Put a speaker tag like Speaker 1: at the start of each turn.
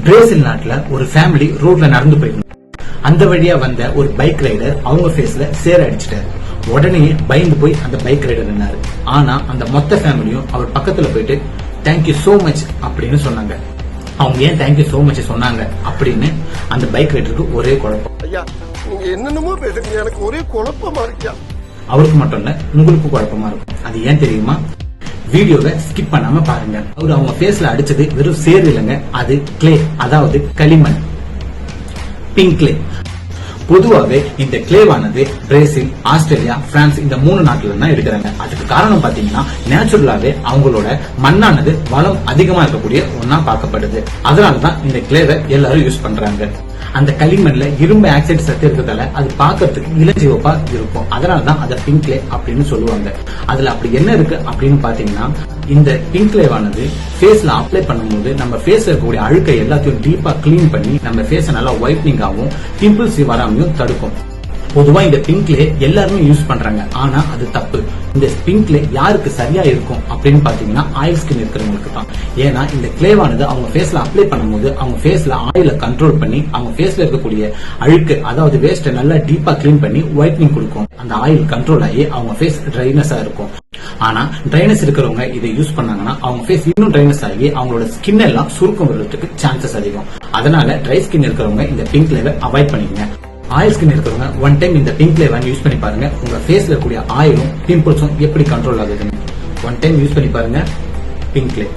Speaker 1: Brazil நாட்டுல ஒரு family ரோட்ல நடந்து போயிருந்தாங்க. அந்த வழியா வந்த ஒரு பைக் ரைடர் அவங்க ஃபேஸ்ல சேர அடிச்சிட்டாரு. உடனே பயந்து போய் அந்த பைக் ரைடர் நின்னாரு. ஆனா அந்த மொத்த ஃபேமிலியும் அவர் பக்கத்துல போயிட்டு தேங்க்யூ சோ மச் அப்படின்னு சொன்னாங்க. அவங்க ஏன் தேங்க்யூ சோ மச் சொன்னாங்க அப்படின்னு அந்த பைக் ரைடருக்கு ஒரே குழப்பம்.
Speaker 2: ஐயா நீங்க என்னென்னமோ பேசுறீங்க, எனக்கு ஒரே குழப்பமா இருக்கியா.
Speaker 1: அவருக்கு மட்டும் இல்ல, உங்களுக்கு குழப்பமா இருக்கும். அது ஏன் தெரியுமா? வீடியோவை ஸ்கிப் பண்ணாம பாருங்க. அவர் அவங்க ஃபேஸ்ல அடிச்சது வெறும் சேர் இல்லைங்க, அது கிளே, அதாவது களிமண், பிங்க் கிளே. பொதுவாகவே இந்த கிளேவானது பிரேசில், ஆஸ்திரேலியா, பிரான்ஸ் இந்த 3 நாட்டுல தான் எடுக்கிறாங்க. அதுக்கு காரணம் பாத்தீங்கன்னா நேச்சுரலாவே அவங்களோட மண்ணானது வளம் அதிகமா இருக்கக்கூடிய ஒன்னா பார்க்கப்படுது. அதனாலதான் இந்த கிளேவை எல்லாரும் யூஸ் பண்றாங்க. அந்த களிமண்ல இரும்பு ஆக்சைடு சத்து இருக்கிறதால அது பாக்கிறதுக்கு இளஞ்சிவப்பா இருக்கும். அதனாலதான் அதை பிங்க் கிளே அப்படின்னு சொல்லுவாங்க. அதுல அப்படி என்ன இருக்கு அப்படின்னு பாத்தீங்கன்னா, இந்த பிங்க் கிளேவானது ஃபேஸ்ல அப்ளை பண்ணும்போது நம்ம ஃபேஸ்ல இருக்கக்கூடிய அழுக்கை எல்லாத்தையும் டீப்பா கிளீன் பண்ணி நம்ம ஃபேஸ நல்லா ஒயிட்னிங் ஆகும், பிம்பிள்ஸ் வராமையும் தடுக்கும். பொதுவா இந்த பிங்க் கிளே எல்லாருமே யூஸ் பண்றாங்க. ஆனா அது தப்பு. இந்த பிங்க் கிளே யாருக்கு சரியா இருக்கும் அப்படின்னு பாத்தீங்கன்னா ஆயில் ஸ்கின் இருக்கிறவங்களுக்கு தான். ஏன்னா இந்த கிளேவானது அவங்க ஃபேஸ்ல அப்ளை பண்ணும்போது அவங்க ஃபேஸ்ல ஆயில கண்ட்ரோல் பண்ணி அவங்க ஃபேஸ்ல இருக்கக்கூடிய அழுக்கு, அதாவது வேஸ்ட் நல்லா டீப்பா கிளீன் பண்ணி ஒயிட்னிங் கொடுக்கும். அந்த ஆயில் கண்ட்ரோல் ஆகி அவங்க ஃபேஸ் ட்ரைனஸா இருக்கும். ஆனா ட்ரைனஸ் இருக்கிறவங்க இதை யூஸ் பண்ணாங்கன்னா அவங்க ஃபேஸ் இன்னும் ட்ரைனஸ் ஆகி அவங்களோட ஸ்கின் எல்லாம் சுருக்கம் வர்றதுக்கு சான்சஸ் அதிகம். அதனால ட்ரை ஸ்கின் இருக்கிறவங்க இந்த பிங்க் கிளேவை அவாய்ட் பண்ணிக்கங்க. ஆயில் ஸ்கின் இருக்கிறவங்க ஒன் டைம் இந்த பிங்க் கிளே வாங்கி யூஸ் பண்ணி பாருங்க. உங்க ஃபேஸ்ல இருக்கக்கூடிய ஆயிலும் பிம்பிள்ஸும் எப்படி கண்ட்ரோல் ஆகுதுன்னு ஒன் டைம் யூஸ் பண்ணி பாருங்க. Pink clay.